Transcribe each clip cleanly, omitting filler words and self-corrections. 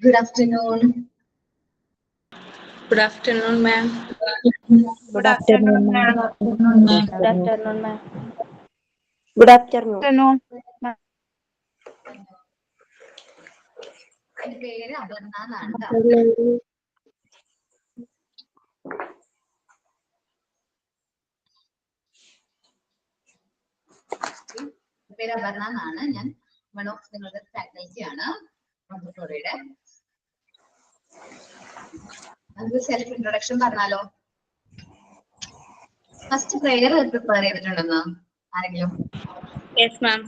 Good afternoon. Good afternoon, ma'am. Good afternoon, ma'am. Good afternoon, ma'am. Good afternoon. എൻ്റെ പേര് അപർണ എന്നാണ് ട്ടോ. എൻ്റെ പേര് അപർണ എന്നാണ്. ഞാൻ വൺ ഓഫ് നിങ്ങളുടെ ഫാക്കൽറ്റി ആണ് മോണ്ടിസോറിയുടെ. നമുക്ക് സെൽഫ് ഇൻട്രൊഡക്ഷൻ പറഞ്ഞാലോ? ഫസ്റ്റ് പ്രെയർ പ്രിപ്പയർ ചെയ്തിട്ടുണ്ടെന്ന് ആരെങ്കിലും? Yes, ma'am.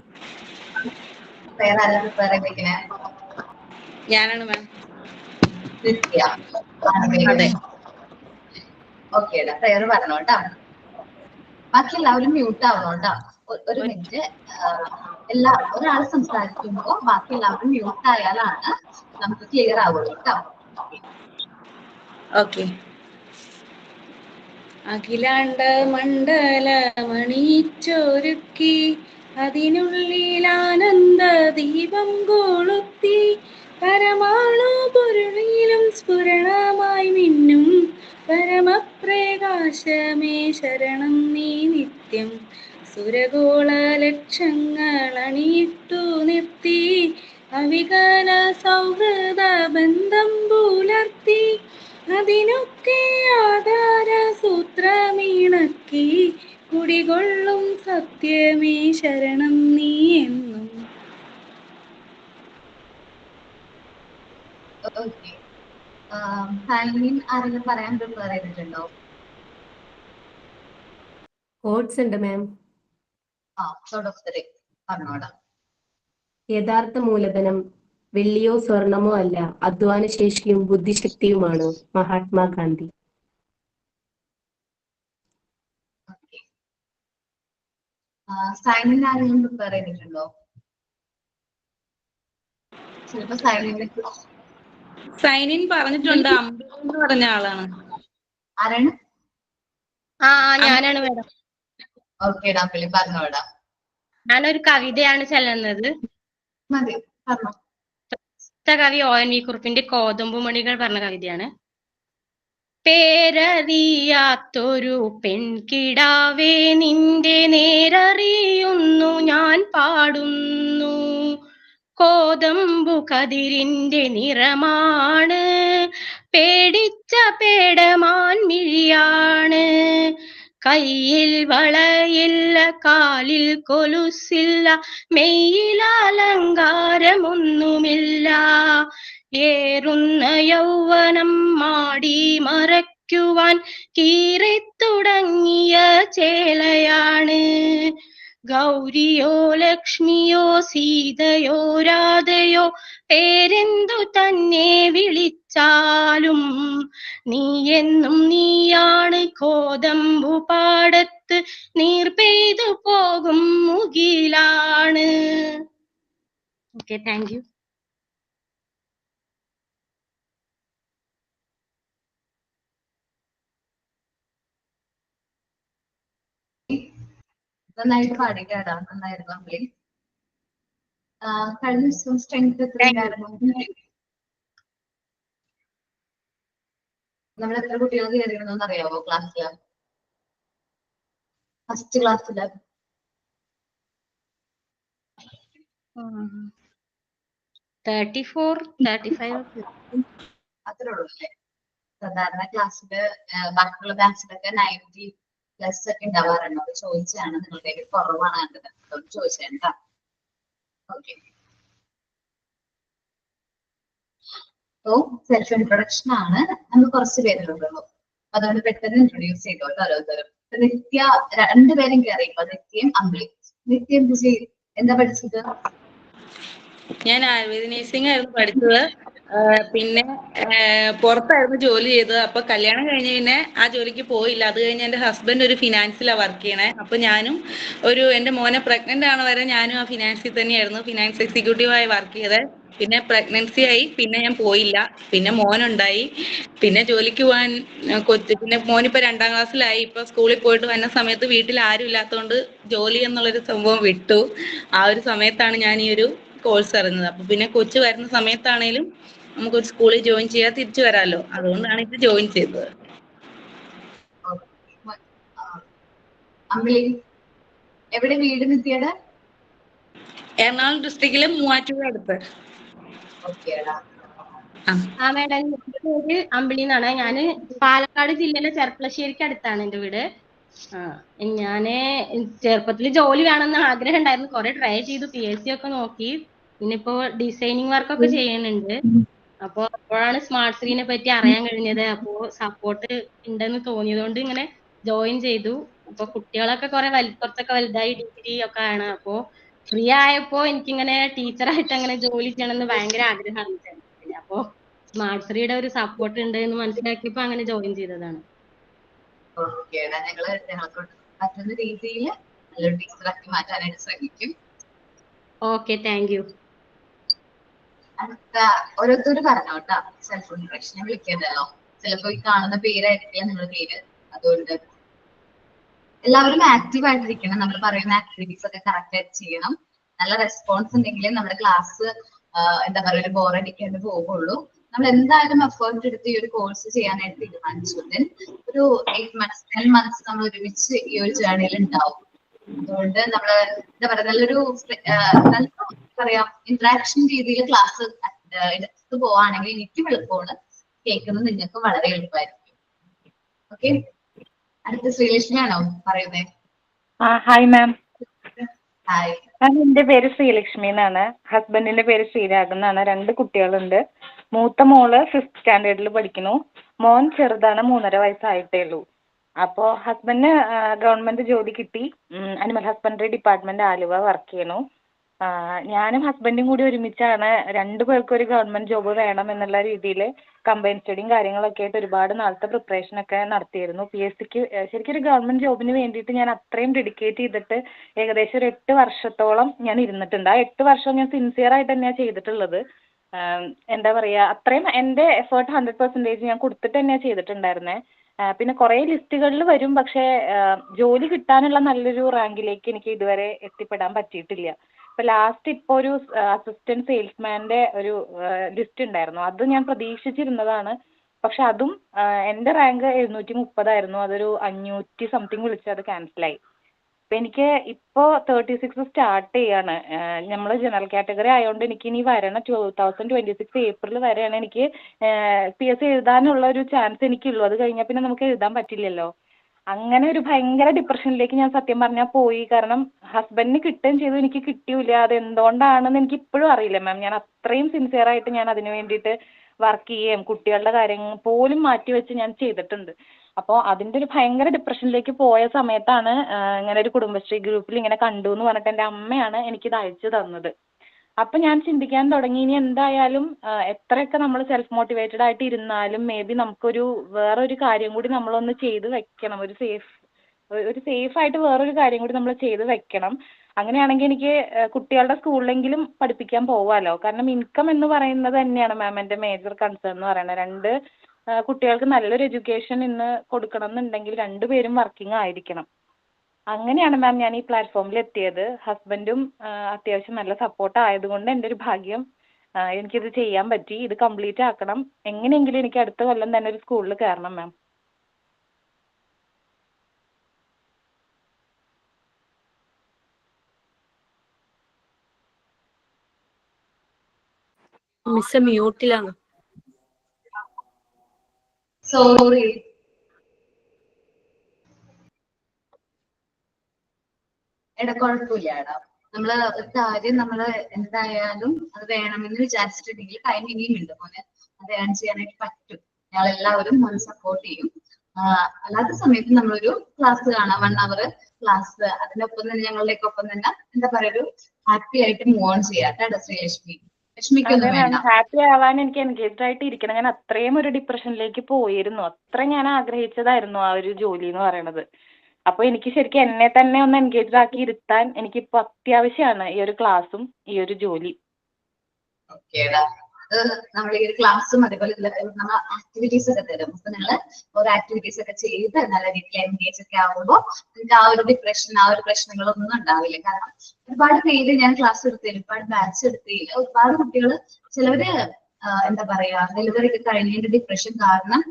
പ്രെയർ ആരാ പ്രിപ്പയർ ചെയ്തിരിക്കണേ? ഞാനാണ് മാം. നിത്യ ആണ് പേര്. അതെ. ഓക്കെ പ്രെയർ പറഞ്ഞോ കേട്ടോ. ബാക്കി എല്ലാവരും മ്യൂട്ട് ആവണം കേട്ടോ. ഒരു മിനിറ്റ്. ഒരാൾ സംസാരിക്കുമ്പോ ബാക്കി എല്ലാവരും മ്യൂട്ട് ആയാലാണ് നമുക്ക് ക്ലിയർ ആവുള്ളൂ കേട്ടോ. ഓക്കെ. അഖിലാണ്ട മണ്ഡലമണിച്ചൊരുക്കി അതിനുള്ളിൽ ആനന്ദ ദീപം കൊളുത്തി പരമാണു പൊരുളിലും സ്ഫുരണമായി മിന്നും പരമപ്രകാശമേ ശരണം നീ നിത്യം സുരഗോള ലക്ഷങ്ങൾ അണിയിട്ടു നിർത്തി അവികല സൗഹൃദ ബന്ധം പുലർത്തി അതിനൊക്കെ ആധാര സൂത്രമിണക്കി കുടികൊള്ളും സത്യമേ ശരണം നീ എന്നും. ഓക്കെ. സൈനിൻ ആരെങ്കിലും പറയാൻ പ്രിപ്പയർ ചെയ്തിട്ടുണ്ടോ? കോഡ്സ് ഉണ്ട് മാം. പറഞ്ഞോടാ. യഥാർത്ഥ മൂലധനം വെള്ളിയോ സ്വർണമോ അല്ല, അധ്വാനശേഷിയും ബുദ്ധിശക്തിയുമാണ്. മഹാത്മാഗാന്ധി. സൈനിൻ ആരെങ്കിലും പ്രിപ്പയർ ചെയ്തിട്ടുണ്ടോ? ചിലപ്പോ സൈൻ ഇൻ പറഞ്ഞിട്ടുണ്ട്. അമ്പലം എന്ന് പറഞ്ഞ ആളാണ്. ആരാണ്? ഞാനാണ് മാഡം. ഓക്കെ ഡാപ്പിളി പറഞ്ഞോടാ. ഞാനൊരു കവിതയാണ് ചൊല്ലുന്നത്. മതി പറഞ്ഞോ. കവി ONV കുറുപ്പിന്റെ കോതമ്പുമണികൾ പറഞ്ഞ കവിതയാണ്. പേരറിയാത്തൊരു പെൺകിടാവേ നിന്റെ നേരറിയുന്നു ഞാൻ പാടുന്നു. കോതമ്പു കതിരിന്റെ നിറമാണ്, പേടിച്ച പേടമാൻ മിഴിയാണ്. കയ്യിൽ വളയില്ല, കാലിൽ കൊലുസില്ല, മെയ്യിൽ അലങ്കാരമൊന്നുമില്ല. ഏറുന്ന യൗവനം മാടി മറയ്ക്കുവാൻ കീറിത്തുടങ്ങിയ ചേലയാണ്. ഗൗരിയോ ലക്ഷ്മിയോ സീതയോ രാധയോ പേരെന്തു തന്നെ വിളിച്ചാലും നീ എന്നും നീയാണ്. കോതമ്പു പാടത്ത് നീർ പെയ്തു പോകും മുകിലാണ്. Okay, thank you. നന്നായിട്ട് പാടിക്കാടാ. നന്നായിരുന്നു അമ്പിളി. കഴിഞ്ഞ ദിവസം സ്ട്രെങ്ത് എത്രയായിരുന്നു? നമ്മൾ എത്ര കുട്ടികൾ കയറിയിരുന്നെന്ന് അറിയാവോ ക്ലാസ്സില്? ഫസ്റ്റ് ക്ലാസ്സില് 34, 35 അത്രേ ഉള്ളൂ അല്ലേ? സാധാരണ ക്ലാസ്സില് ബാക്കിയുള്ള ബാച്ചിലൊക്കെ 90+ ഒക്കെ ഉണ്ടാവാറുണ്ട്. അത് ചോദിച്ചാണ് നിങ്ങളുടെ കുറവാണ് കണ്ടത്. ചോദിച്ചേട്ടാ. ഓക്കെ. സെൽഫ് ഇൻട്രൊഡക്ഷൻ ആണ്. നമ്മൾ കുറച്ച് പേരുള്ളൂ, അതുകൊണ്ട് പെട്ടെന്ന് ഇൻട്രൊഡ്യൂസ് ചെയ്തോട്ടോ ഓരോരുത്തരും. നിത്യ രണ്ടുപേരും കയറിയപ്പോ നിത്യയും അമ്പിളി. നിത്യം എന്താ പഠിച്ചത്? ഞാൻ ആയുർവേദ നഴ്സിംഗ് ആയിരുന്നു പഠിച്ചത്. പിന്നെ പുറത്തായിരുന്നു ജോലി ചെയ്തത്. അപ്പൊ കല്യാണം കഴിഞ്ഞ് പിന്നെ ആ ജോലിക്ക് പോയില്ല. അത് കഴിഞ്ഞ് എൻ്റെ ഹസ്ബൻഡ് ഒരു ഫിനാൻസിലാണ് വർക്ക് ചെയ്യണേ. അപ്പൊ ഞാനും എൻ്റെ മോനെ പ്രഗ്നന്റ് ആണ് വരെ ഞാനും ആ ഫിനാൻസിൽ തന്നെയായിരുന്നു. ഫിനാൻസ് എക്സിക്യൂട്ടീവായി വർക്ക് ചെയ്തത്. പിന്നെ പ്രഗ്നൻസി ആയി, പിന്നെ ഞാൻ പോയില്ല. പിന്നെ മോനുണ്ടായി, പിന്നെ ജോലിക്ക് പോകാൻ പിന്നെ മോനിപ്പോ 2ാം ക്ലാസ്സിലായി. ഇപ്പൊ സ്കൂളിൽ പോയിട്ട് വന്ന സമയത്ത് വീട്ടിൽ ആരും ഇല്ലാത്തതുകൊണ്ട് ജോലി എന്നുള്ളൊരു സംഭവം വിട്ടു. ആ ഒരു സമയത്താണ് ഞാൻ ഈ ഒരു കോഴ്സ് അറിഞ്ഞത്. അപ്പൊ പിന്നെ കൊച്ചു വരുന്ന സമയത്താണേലും നമുക്കൊരു സ്കൂളിൽ ജോയിൻ ചെയ്യാൻ തിരിച്ചു വരാമല്ലോ, അതുകൊണ്ടാണ് ഇത് ജോയിൻ ചെയ്തത്. അമ്പിളി എവിടെ വീട് നിത്യയുടെ? എറണാകുളം ഡിസ്ട്രിക്റ്റിലെ മൂവാറ്റുപുഴ അടുത്ത്. ആ മേഡം, എന്റെ പേര് അമ്പിളി എന്നാണ്. ഞാന് പാലക്കാട് ജില്ലയിലെ ചെർപ്പളശ്ശേരിക്ക് അടുത്താണ് എന്റെ വീട്. ഞാന് ചെറുപ്പത്തിൽ ജോലി വേണമെന്ന് ആഗ്രഹം ഉണ്ടായിരുന്നു. കുറെ ട്രൈ ചെയ്തു, PSC ഒക്കെ നോക്കി. പിന്നെ ഇപ്പോ ഡിസൈനിങ് വർക്കൊക്കെ ചെയ്യുന്നുണ്ട്. അപ്പൊ അപ്പോഴാണ് സ്മാർട്ട് സിറ്റിനെ പറ്റി അറിയാൻ കഴിഞ്ഞത്. അപ്പോ സപ്പോർട്ട് ഉണ്ടെന്ന് തോന്നിയത് കൊണ്ട് ഇങ്ങനെ ജോയിൻ ചെയ്തു. അപ്പൊ കുട്ടികളൊക്കെ കുറച്ചൊക്കെ വലുതായി, ഡിഗ്രി ഒക്കെ ആണ്. അപ്പോ ഫ്രീ ആയപ്പോ എനിക്കിങ്ങനെ ടീച്ചറായിട്ട് അങ്ങനെ ജോലി ചെയ്യണമെന്ന് ഭയങ്കര ആഗ്രഹമാണ്. അപ്പോ സ്മാർട്ട് സിറ്റിയുടെ ഒരു സപ്പോർട്ട് ഉണ്ട് എന്ന് മനസ്സിലാക്കിയപ്പോ അങ്ങനെ ജോയിൻ ചെയ്തതാണ്. ഞങ്ങൾക്ക് പറ്റുന്ന രീതിയിൽ നല്ലൊരു ടീച്ചറാക്കി മാറ്റാനായിട്ട് ശ്രമിക്കും. Okay, thank you. അടുത്ത ഓരോരുത്തർ പറഞ്ഞോട്ടാ. സെൽഫ് ഇൻട്രൊഡക്ഷൻ വിളിക്കുന്നല്ലോ, ചിലപ്പോ ഈ കാണുന്ന പേരായിരിക്കില്ല നിങ്ങളുടെ പേര്. അതുകൊണ്ട് എല്ലാവരും ആക്റ്റീവ് ആയിട്ടിരിക്കണം. നമ്മൾ പറയുന്ന ആക്ടിവിറ്റീസ് ഒക്കെ കറക്റ്റ് ആയിട്ട് ചെയ്യണം. നല്ല റെസ്പോൺസ് ഉണ്ടെങ്കിൽ നമ്മുടെ ക്ലാസ് എന്താ പറയുക, ഒരു ബോറടിക്കാണ്ട് പോകുള്ളൂ. നമ്മൾ എന്തായാലും എഫേർട്ട് എടുത്ത് ഈ ഒരു കോഴ്സ് ചെയ്യാനായിട്ട് തീരുമാനിച്ചു. ഒരു 8 months 10 months നമ്മൾ ഒരുമിച്ച് ഈ ഒരു ജേർണിയിൽ ഉണ്ടാവും. അതുകൊണ്ട് നമ്മള് എന്താ പറയാ, നല്ലൊരു എന്താ പറയാ ഇന്ററാക്ഷൻ രീതിയിൽ ക്ലാസ് എടുത്ത് പോവാണെങ്കിൽ എനിക്കും എളുപ്പമാണ്, കേൾക്കുന്നത് നിങ്ങൾക്ക് വളരെ എളുപ്പമായിരിക്കും. ഓക്കെ, അടുത്ത ശ്രീലക്ഷ്മി ആണോ പറയുന്നേ? Hi ma'am. ഹായ്. എന്റെ പേര് ശ്രീലക്ഷ്മി എന്നാണ്. ഹസ്ബൻഡിന്റെ പേര് ശ്രീരാഗ് എന്നാണ്. 2 കുട്ടികളുണ്ട്. മൂത്ത മോള് 5th സ്റ്റാൻഡേർഡിൽ പഠിക്കുന്നു. മോൻ ചെറുതാണ്, 3.5 വയസ്സായിട്ടേ ഉള്ളൂ. അപ്പോ ഹസ്ബൻഡിന് ഗവൺമെന്റ് ജോലി കിട്ടി. Animal husbandry department Aluva work ചെയ്യണു. ഞാനും ഹസ്ബൻഡും കൂടി ഒരുമിച്ചാണ് 2 പേർക്കും ഒരു ഗവൺമെന്റ് ജോബ് വേണം എന്നുള്ള രീതിയിൽ കമ്പൈൻ സ്റ്റഡിയും കാര്യങ്ങളൊക്കെ ആയിട്ട് ഒരുപാട് നാളത്തെ പ്രിപ്പറേഷൻ ഒക്കെ നടത്തിയിരുന്നു. PSCക്ക് ശരിക്കും ഒരു ഗവൺമെന്റ് ജോബിന് വേണ്ടിയിട്ട് ഞാൻ അത്രയും ഡെഡിക്കേറ്റ് ചെയ്തിട്ട് ഏകദേശം ഒരു 8 വർഷത്തോളം ഞാൻ ഇരുന്നിട്ടുണ്ട്. ആ 8 വർഷം ഞാൻ സിൻസിയർ ആയിട്ട് തന്നെയാണ് ചെയ്തിട്ടുള്ളത്. എന്താ പറയാ, അത്രയും എൻ്റെ എഫേർട്ട് 100% ഞാൻ കൊടുത്തിട്ട് തന്നെയാണ് ചെയ്തിട്ടുണ്ടായിരുന്നേ. പിന്നെ കുറേ ലിസ്റ്റുകളിൽ വരും, പക്ഷേ ജോലി കിട്ടാനുള്ള നല്ലൊരു റാങ്കിലേക്ക് എനിക്ക് ഇതുവരെ എത്തിപ്പെടാൻ പറ്റിയിട്ടില്ല. ഇപ്പൊ ലാസ്റ്റ് ഇപ്പോൾ ഒരു അസിസ്റ്റന്റ് സെയിൽസ്മാന്റെ ഒരു ലിസ്റ്റ് ഉണ്ടായിരുന്നു. അത് ഞാൻ പ്രതീക്ഷിച്ചിരുന്നതാണ്. പക്ഷെ അതും എൻ്റെ റാങ്ക് 730 ആയിരുന്നു. അതൊരു 500 സംതിങ് വിളിച്ച് അത് ക്യാൻസലായി. അപ്പൊ എനിക്ക് ഇപ്പോ 36 സ്റ്റാർട്ട് ചെയ്യാണ്. നമ്മൾ ജനറൽ കാറ്റഗറി ആയതുകൊണ്ട് എനിക്ക് ഇനി വരണ 2026 ഏപ്രിൽ വരെയാണ് എനിക്ക് PSC എഴുതാനുള്ള ഒരു ചാൻസ് എനിക്കുള്ളൂ. അത് കഴിഞ്ഞാൽ പിന്നെ നമുക്ക് എഴുതാൻ പറ്റില്ലല്ലോ. അങ്ങനെ ഒരു ഭയങ്കര ഡിപ്രഷനിലേക്ക് ഞാൻ സത്യം പറഞ്ഞാൽ പോയി. കാരണം ഹസ്ബൻഡിന് കിട്ടുകയും ചെയ്തു, എനിക്ക് കിട്ടിയില്ല. അത് എന്തുകൊണ്ടാണെന്ന് എനിക്ക് ഇപ്പോഴും അറിയില്ല മാം. ഞാൻ അത്രയും സിൻസിയർ ആയിട്ട് ഞാൻ അതിന് വേണ്ടിയിട്ട് വർക്ക് ചെയ്യുകയും കുട്ടികളുടെ കാര്യങ്ങൾ പോലും മാറ്റി വെച്ച് ഞാൻ ചെയ്തിട്ടുണ്ട്. അപ്പോൾ അതിൻ്റെ ഒരു ഭയങ്കര ഡിപ്രഷനിലേക്ക് പോയ സമയത്താണ് ഇങ്ങനെ ഒരു കുടുംബശ്രീ ഗ്രൂപ്പിൽ ഇങ്ങനെ കണ്ടു എന്ന് പറഞ്ഞിട്ട് എൻ്റെ അമ്മയാണ് എനിക്കിത് അയച്ചു തന്നത്. അപ്പം ഞാൻ ചിന്തിക്കാൻ തുടങ്ങി, ഇനി എന്തായാലും എത്രയൊക്കെ നമ്മൾ സെൽഫ് മോട്ടിവേറ്റഡ് ആയിട്ട് ഇരുന്നാലും മേ ബി നമുക്കൊരു വേറൊരു കാര്യം കൂടി നമ്മളൊന്ന് ചെയ്ത് വെക്കണം. ഒരു സേഫ് ആയിട്ട് വേറൊരു കാര്യം കൂടി നമ്മൾ ചെയ്ത് വെക്കണം. അങ്ങനെയാണെങ്കിൽ എനിക്ക് കുട്ടികളുടെ സ്കൂളിലെങ്കിലും പഠിപ്പിക്കാൻ പോവാമല്ലോ. കാരണം ഇൻകം എന്ന് പറയുന്നത് തന്നെയാണ് മാം എൻ്റെ മേജർ കൺസേൺ എന്ന് പറയുന്നത്. 2 കുട്ടികൾക്ക് നല്ലൊരു എഡ്യൂക്കേഷൻ ഇന്ന് കൊടുക്കണം എന്നുണ്ടെങ്കിൽ 2 പേരും വർക്കിംഗ് ആയിരിക്കണം. അങ്ങനെയാണ് മാം ഞാൻ ഈ പ്ലാറ്റ്ഫോമിൽ എത്തിയത്. ഹസ്ബൻഡും അത്യാവശ്യം നല്ല സപ്പോർട്ട് ആയതുകൊണ്ട് എൻ്റെ ഒരു ഭാഗ്യം എനിക്കിത് ചെയ്യാൻ പറ്റി. ഇത് കംപ്ലീറ്റ് ആക്കണം. എങ്ങനെയെങ്കിലും എനിക്ക് അടുത്ത കൊല്ലം തന്നെ ഒരു സ്കൂളിൽ കയറണം മാം. മിസ് മ്യൂട്ടിലാണ്. സോറി. കുഴപ്പമില്ല ഏടാ. നമ്മള് ഒരു കാര്യം നമ്മള് എന്തായാലും അത് വേണമെന്ന് വിചാരിച്ചിട്ടുണ്ടെങ്കിൽ ടൈം ഇനിയും ഉണ്ട് പോലെ അത് ഏൺ ചെയ്യാനായിട്ട് പറ്റും. ഞങ്ങളെല്ലാവരും അത് സപ്പോർട്ട് ചെയ്യും. അല്ലാത്ത സമയത്ത് നമ്മളൊരു ക്ലാസ് കാണാം, 1 hour ക്ലാസ്. അതിനൊപ്പം തന്നെ ഞങ്ങളുടെയൊക്കെ ഒപ്പം തന്നെ എന്താ പറയുക, ഒരു ഹാപ്പി ആയിട്ട് മൂവ് ഓൺ ചെയ്യാം കേട്ടോ ശ്രീലക്ഷ്മി. ലക്ഷ്മിക്കൊന്നും വേണ്ട. ഹാപ്പി ആവാൻ എനിക്ക് എൻഗേജ്ഡ് ആയിട്ട് ഇരിക്കണം. ഞാൻ അത്രയും ഒരു ഡിപ്രഷനിലേക്ക് പോയിരുന്നു. അത്ര ഞാൻ ആഗ്രഹിച്ചതായിരുന്നു ആ ഒരു ജോലി എന്ന് പറയുന്നത്. അപ്പൊ എനിക്ക് ശരിക്കും എന്നെ തന്നെ ഒന്ന് എൻഗേജ്ഡ് ആക്കി ഇരുത്താൻ എനിക്കിപ്പോ അത്യാവശ്യമാണ് ഈ ഒരു ക്ലാസ്സും ഈ ഒരു ജോലി. നമ്മൾ ഈ ഒരു ക്ലാസ്സും അതേപോലെ നമ്മൾ ആക്ടിവിറ്റീസ് ഒക്കെ തരും. അപ്പൊ നിങ്ങൾ ഓരോ ആക്ടിവിറ്റീസ് ഒക്കെ ചെയ്ത് നല്ല രീതിയിൽ എൻഗേജ് ഒക്കെ ആകുമ്പോൾ നിങ്ങൾക്ക് ആ ഒരു ഡിപ്രഷൻ, ആ ഒരു പ്രശ്നങ്ങളൊന്നും ഉണ്ടാവില്ല. കാരണം ഒരുപാട് പേര് ഞാൻ ക്ലാസ് എടുത്തില്ല, ഒരുപാട് ബാച്ച് എടുത്തില്ല. ഒരുപാട് കുട്ടികൾ ചിലവര് എന്താ പറയാ ഡെലിവറി ഒക്കെ കഴിഞ്ഞതിന്റെ ഡിപ്രഷൻ കാരണം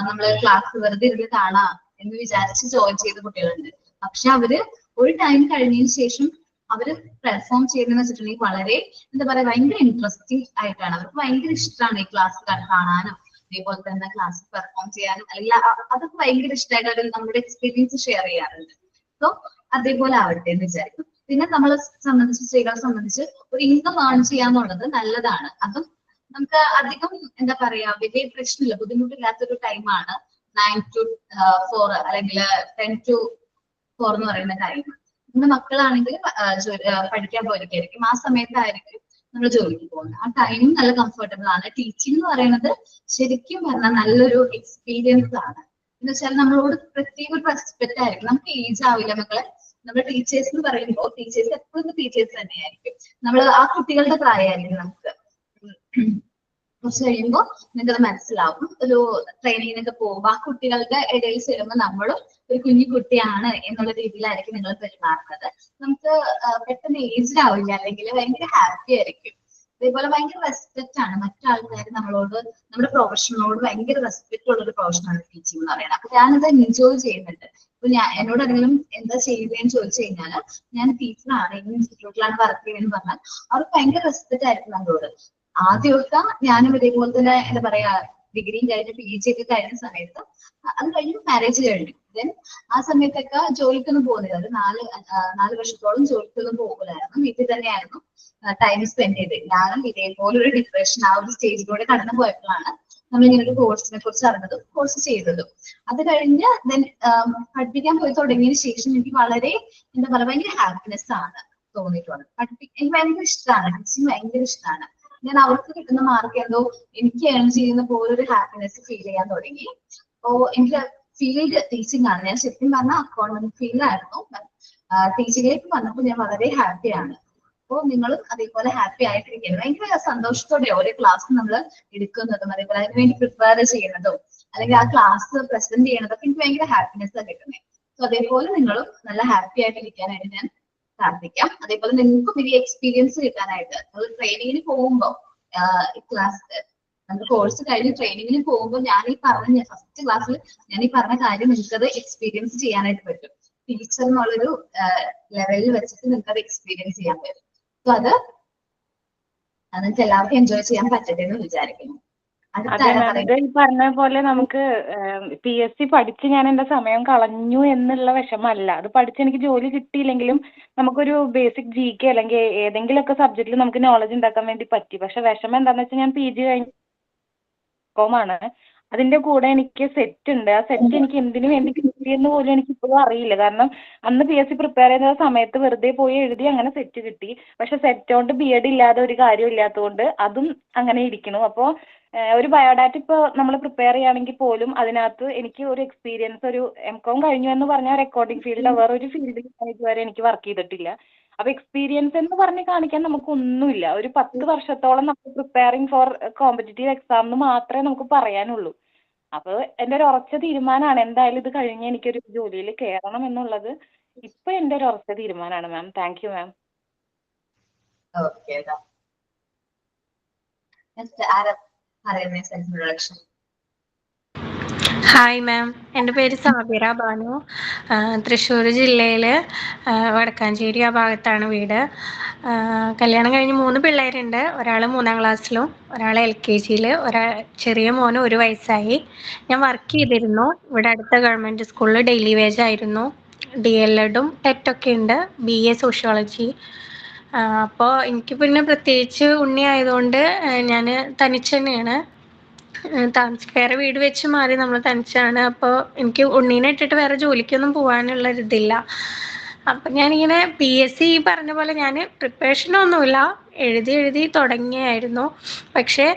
നമ്മള് ക്ലാസ് വെറുതെ ഇരുന്ന് കാണാം എന്ന് വിചാരിച്ച് ജോയിൻ ചെയ്ത കുട്ടികളുണ്ട്. പക്ഷെ അവര് ഒരു ടൈം കഴിഞ്ഞതിന് ശേഷം അവര് പെർഫോം ചെയ്തെന്ന് വെച്ചിട്ടുണ്ടെങ്കിൽ വളരെ എന്താ പറയാ ഭയങ്കര ഇൻട്രസ്റ്റിംഗ് ആയിട്ടാണ്. അവർക്ക് ഭയങ്കര ഇഷ്ടമാണ് ഈ ക്ലാസ് കാണാനും അതേപോലെ തന്നെ ക്ലാസ് പെർഫോം ചെയ്യാനും അല്ലെങ്കിൽ അതൊക്കെ ഭയങ്കര ഇഷ്ടമായിട്ട് അവർ നമ്മുടെ എക്സ്പീരിയൻസ് ഷെയർ ചെയ്യാറുണ്ട്. സോ അതേപോലെ ആവട്ടെ എന്ന് വിചാരിക്കും. പിന്നെ നമ്മളെ സംബന്ധിച്ച് സ്ത്രീകളെ സംബന്ധിച്ച് ഒരു ഇൻകം ഏൺ ചെയ്യാന്നുള്ളത് നല്ലതാണ്. അതും നമുക്ക് അധികം എന്താ പറയാ വലിയ പ്രശ്നമില്ല, ബുദ്ധിമുട്ടില്ലാത്തൊരു ടൈമാണ് 9 to 4 അല്ലെങ്കിൽ 10 to 4 എന്ന് പറയുന്ന ടൈം. നമ്മുടെ മക്കളാണെങ്കിൽ പഠിക്കാൻ പോയിരിക്കും, ആ സമയത്തായിരിക്കും നമ്മൾ ജോലിക്ക് പോകുന്നത്. ആ ടൈം നല്ല കംഫർട്ടബിൾ ആണ്. ടീച്ചിങ് എന്ന് പറയുന്നത് ശരിക്കും പറഞ്ഞാൽ നല്ലൊരു എക്സ്പീരിയൻസ് ആണ്. എന്ന് വെച്ചാൽ നമ്മളോട് പ്രത്യേക ഒരു റെസ്പെക്ട് ആയിരിക്കും. നമുക്ക് ഏജ് ആവില്ല മക്കളെ. നമ്മുടെ ടീച്ചേഴ്സ് എന്ന് പറയുമ്പോൾ ടീച്ചേഴ്സ് എപ്പോഴും ടീച്ചേഴ്സ് തന്നെയായിരിക്കും. നമ്മൾ ആ കുട്ടികളുടെ പ്രായമായിരിക്കും. നമുക്ക് കുറച്ച് കഴിയുമ്പോൾ നിങ്ങൾക്ക് മനസ്സിലാവും. ഒരു ട്രെയിനിങ്ങിനൊക്കെ പോകുമ്പോൾ ആ കുട്ടികളുടെ ഇടയിൽ ചേരുമ്പോൾ നമ്മളും ഒരു കുഞ്ഞു കുട്ടിയാണ് എന്നുള്ള രീതിയിലായിരിക്കും നിങ്ങൾ പെരുമാറുന്നത്. നമുക്ക് പെട്ടെന്ന് ഏജ്ഡ് ആവില്ല, അല്ലെങ്കിൽ ഭയങ്കര ഹാപ്പി ആയിരിക്കും. അതേപോലെ ഭയങ്കര റെസ്പെക്ട് ആണ്. മറ്റാൾക്കാർ നമ്മളോട് നമ്മുടെ പ്രൊഫഷനോട് ഭയങ്കര റെസ്പെക്ട് ഉള്ള ഒരു പ്രൊഫഷനാണ് ടീച്ചിങ് എന്ന് പറയുന്നത്. അപ്പൊ ഞാനത് എൻജോയ് ചെയ്യുന്നുണ്ട്. ഇപ്പൊ എന്നോട് എന്തെങ്കിലും എന്താ ചെയ്യുന്നതെന്ന് ചോദിച്ചു കഴിഞ്ഞാൽ ഞാൻ ടീച്ചറാണ്, ഈ ഇൻസ്റ്റിറ്റ്യൂട്ടിലാണ് വർക്ക് ചെയ്യുന്നതെന്ന് പറഞ്ഞാൽ അവർക്ക് ഭയങ്കര റെസ്പെക്ട് ആയിരിക്കും നമ്മളോട്. ആദ്യമൊക്കെ ഞാനും ഇതേപോലെ തന്നെ എന്താ പറയാ ഡിഗ്രിയും കഴിഞ്ഞ് PG ഒക്കെ കഴിഞ്ഞ സമയത്ത്, അത് കഴിഞ്ഞ് മാരേജ് കഴിഞ്ഞു. ദെൻ ആ സമയത്തൊക്കെ ജോലിക്കൊന്നും പോകുന്നില്ല. ഒരു 4 വർഷത്തോളം ജോലിക്കൊന്നും പോകില്ലായിരുന്നു, വീട്ടിൽ തന്നെയായിരുന്നു ടൈം സ്പെൻഡ് ചെയ്തത്. ഞാനും ഇതേപോലെ ഒരു ഡിപ്രഷൻ ആ ഒരു സ്റ്റേജിലൂടെ കടന്നു പോയപ്പോഴാണ് നമ്മൾ ഇങ്ങനെ ഒരു കോഴ്സിനെ കുറിച്ച് അറിഞ്ഞതും കോഴ്സ് ചെയ്തതും. അത് കഴിഞ്ഞ് ദെൻ പഠിപ്പിക്കാൻ പോയി തുടങ്ങിയതിന് ശേഷം എനിക്ക് വളരെ എന്താ പറയാ ഭയങ്കര ഹാപ്പിനെസ് ആണ് തോന്നിയിട്ടുള്ളത്. എനിക്ക് ഭയങ്കര ഇഷ്ടമാണ്, ടീച്ചിങ് ഭയങ്കര ഇഷ്ടമാണ്. ഞാൻ അവർക്ക് കിട്ടുന്ന മാർക്ക് എന്തോ എനിക്ക് ഏൺ ചെയ്യുന്ന പോലെ ഒരു ഹാപ്പിനെസ് ഫീൽ ചെയ്യാൻ തുടങ്ങി. അപ്പോ എനിക്ക് ഫീൽഡ് ടീച്ചിങ് ആണ്. ഞാൻ ശരിക്കും പറഞ്ഞാൽ അക്കൗണ്ടന്റ് ഫീൽഡിലായിരുന്നു. ടീച്ചിങ്ങിലേക്ക് വന്നപ്പോൾ ഞാൻ വളരെ ഹാപ്പിയാണ്. അപ്പോൾ നിങ്ങളും അതേപോലെ ഹാപ്പി ആയിട്ടിരിക്കുന്നത്, ഭയങ്കര സന്തോഷത്തോടെ ഓരോ ക്ലാസ് നമ്മൾ എടുക്കുന്നതും അതേപോലെ അതിനുവേണ്ടി പ്രിപ്പയർ ചെയ്യുന്നതും അല്ലെങ്കിൽ ആ ക്ലാസ് പ്രസന്റ് ചെയ്യുന്നതൊക്കെ എനിക്ക് ഭയങ്കര ഹാപ്പിനെസ് ആണ് കിട്ടുന്നത്. സോ അതേപോലെ നിങ്ങളും നല്ല ഹാപ്പി ആയിട്ടിരിക്കാനായിട്ട് ഞാൻ പ്രാർത്ഥിക്കാം. അതേപോലെ നിങ്ങൾക്കും വലിയ എക്സ്പീരിയൻസ് കിട്ടാനായിട്ട് നിങ്ങൾ ട്രെയിനിങ്ങിന് പോകുമ്പോൾ ക്ലാസ് നമ്മുടെ കോഴ്സ് കഴിഞ്ഞ് ട്രെയിനിങ്ങിന് പോകുമ്പോൾ ഞാൻ ഈ പറഞ്ഞ ഫസ്റ്റ് ക്ലാസ്സിൽ ഞാൻ ഈ പറഞ്ഞ കാര്യം നിങ്ങൾക്കത് എക്സ്പീരിയൻസ് ചെയ്യാനായിട്ട് പറ്റും. ടീച്ചർ എന്നുള്ളൊരു ലെവലിൽ വെച്ചിട്ട് നിങ്ങൾക്കത് എക്സ്പീരിയൻസ് ചെയ്യാൻ പറ്റും. സോ അത് നിങ്ങൾക്ക് എല്ലാവർക്കും എൻജോയ് ചെയ്യാൻ പറ്റട്ടെ എന്ന് വിചാരിക്കുന്നു. അതെ മാം, ഇത് ഈ പറഞ്ഞ പോലെ നമുക്ക് PSC പഠിച്ച് ഞാൻ എൻ്റെ സമയം കളഞ്ഞു എന്നുള്ള വിഷമല്ല. അത് പഠിച്ച് എനിക്ക് ജോലി കിട്ടിയില്ലെങ്കിലും നമുക്കൊരു ബേസിക് GK അല്ലെങ്കിൽ ഏതെങ്കിലുമൊക്കെ സബ്ജക്റ്റിൽ നമുക്ക് നോളജ് ഉണ്ടാക്കാൻ വേണ്ടി പറ്റി. പക്ഷെ വിഷമം എന്താണെന്ന് വെച്ചാൽ ഞാൻ PG കഴിഞ്ഞ ആണ്. അതിന്റെ കൂടെ എനിക്ക് സെറ്റ് ഉണ്ട്. ആ സെറ്റ് എനിക്ക് എന്തിനു വേണ്ടി കിട്ടിയെന്ന് പോലും എനിക്ക് ഇപ്പോഴും അറിയില്ല. കാരണം അന്ന് PSC പ്രിപ്പയർ ചെയ്യുന്ന സമയത്ത് വെറുതെ പോയി എഴുതി, അങ്ങനെ സെറ്റ് കിട്ടി. പക്ഷെ സെറ്റ് കൊണ്ട് B.Ed ഇല്ലാതെ ഒരു കാര്യം ഇല്ലാത്തതുകൊണ്ട് അതും അങ്ങനെ ഇരിക്കുന്നു. അപ്പോൾ ഒരു ബയോഡാറ്റ ഇപ്പോൾ നമ്മൾ പ്രിപ്പയർ ചെയ്യുകയാണെങ്കിൽ പോലും അതിനകത്ത് എനിക്ക് ഒരു എക്സ്പീരിയൻസ്, ഒരു M.Com കഴിഞ്ഞു എന്ന് പറഞ്ഞാൽ റെക്കോർഡിംഗ് ഫീൽഡ് വേറെ ഒരു ഫീൽഡിൽ ഇതുവരെ എനിക്ക് വർക്ക് ചെയ്തിട്ടില്ല. അപ്പൊ എക്സ്പീരിയൻസ് എന്ന് പറഞ്ഞ് കാണിക്കാൻ നമുക്കൊന്നുമില്ല. ഒരു 10 വർഷത്തോളം നമുക്ക് പ്രിപ്പയറിംഗ് ഫോർ കോമ്പറ്റേറ്റീവ് എക്സാം എന്ന് മാത്രമേ നമുക്ക് പറയാനുള്ളൂ. അപ്പോൾ എൻ്റെ ഒരു ഉറച്ച തീരുമാനമാണ് എന്തായാലും ഇത് കഴിഞ്ഞ് എനിക്കൊരു ജോലിയിൽ കയറണം എന്നുള്ളത്. ഇപ്പൊ എൻ്റെ ഒരു ഉറച്ച തീരുമാനമാണ് ma'am. Thank you ma'am. Okay, self introduction. Hi ma'am, എൻ്റെ പേര് സാബിറ ബാനു. തൃശ്ശൂർ ജില്ലയിൽ വടക്കാഞ്ചേരി ആ ഭാഗത്താണ് വീട്. കല്യാണം കഴിഞ്ഞ് 3 പിള്ളേരുണ്ട്. ഒരാൾ 3ാം ക്ലാസ്സിലും ഒരാൾ LKG-യിൽ, ചെറിയ മോന് 1 വയസ്സായി. ഞാൻ വർക്ക് ചെയ്തിരുന്നു ഇവിടെ അടുത്ത ഗവൺമെൻറ് സ്കൂളിൽ. ഡെയിലി വേജ് ആയിരുന്നു. DLED-ഉം ടെറ്റൊക്കെ ഉണ്ട്. BA sociology. അപ്പോൾ എനിക്ക് പിന്നെ പ്രത്യേകിച്ച് ഉണ്ണി ആയതുകൊണ്ട് ഞാൻ തനിച്ച് തന്നെയാണ് വേറെ വീട് വെച്ച് മാറി. നമ്മൾ തനിച്ചാണ്. അപ്പോൾ എനിക്ക് ഉണ്ണീനെ ഇട്ടിട്ട് വേറെ ജോലിക്കൊന്നും പോകാനുള്ളൊരിതില്ല. അപ്പം ഞാനിങ്ങനെ PSC പറഞ്ഞ പോലെ ഞാൻ പ്രിപ്പറേഷനൊന്നുമില്ല, എഴുതി തുടങ്ങിയായിരുന്നു. പക്ഷേ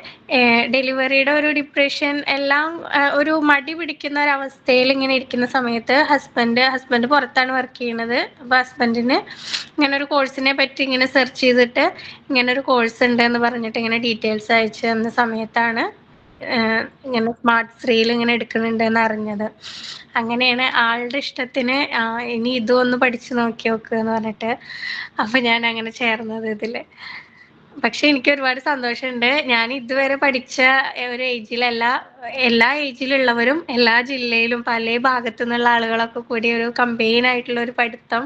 ഡെലിവറിയുടെ ഒരു ഡിപ്രഷൻ എല്ലാം ഒരു മടി പിടിക്കുന്ന ഒരവസ്ഥയിൽ ഇങ്ങനെ ഇരിക്കുന്ന സമയത്ത് ഹസ്ബൻഡ് പുറത്താണ് വർക്ക് ചെയ്യുന്നത്. അപ്പോൾ ഹസ്ബൻഡിന് ഇങ്ങനെ ഒരു കോഴ്സിനെ പറ്റി ഇങ്ങനെ സെർച്ച് ചെയ്തിട്ട് ഇങ്ങനെ ഒരു കോഴ്സ് ഉണ്ട് എന്ന് പറഞ്ഞിട്ട് ഇങ്ങനെ ഡീറ്റെയിൽസ് അയച്ചു തന്ന സമയത്താണ് ഇങ്ങനെ സ്മാർട്ട് സ്ത്രീയിൽ ഇങ്ങനെ എടുക്കുന്നുണ്ടെന്ന് അറിഞ്ഞത്. അങ്ങനെയാണ് ആളുടെ ഇഷ്ടത്തിന് ഇനി ഇതും ഒന്ന് പഠിച്ചു നോക്കി നോക്കുക എന്ന് പറഞ്ഞിട്ട്. അപ്പം ഞാൻ അങ്ങനെ ചേർന്നത് ഇതിൽ. പക്ഷെ എനിക്ക് ഒരുപാട് സന്തോഷമുണ്ട്. ഞാൻ ഇതുവരെ പഠിച്ച ഒരു ഏജിലല്ല, എല്ലാ ഏജിലുള്ളവരും എല്ലാ ജില്ലയിലും പല ഭാഗത്തു നിന്നുള്ള ആളുകളൊക്കെ കൂടി ഒരു കമ്പൈൻ ആയിട്ടുള്ള ഒരു പഠിത്തം,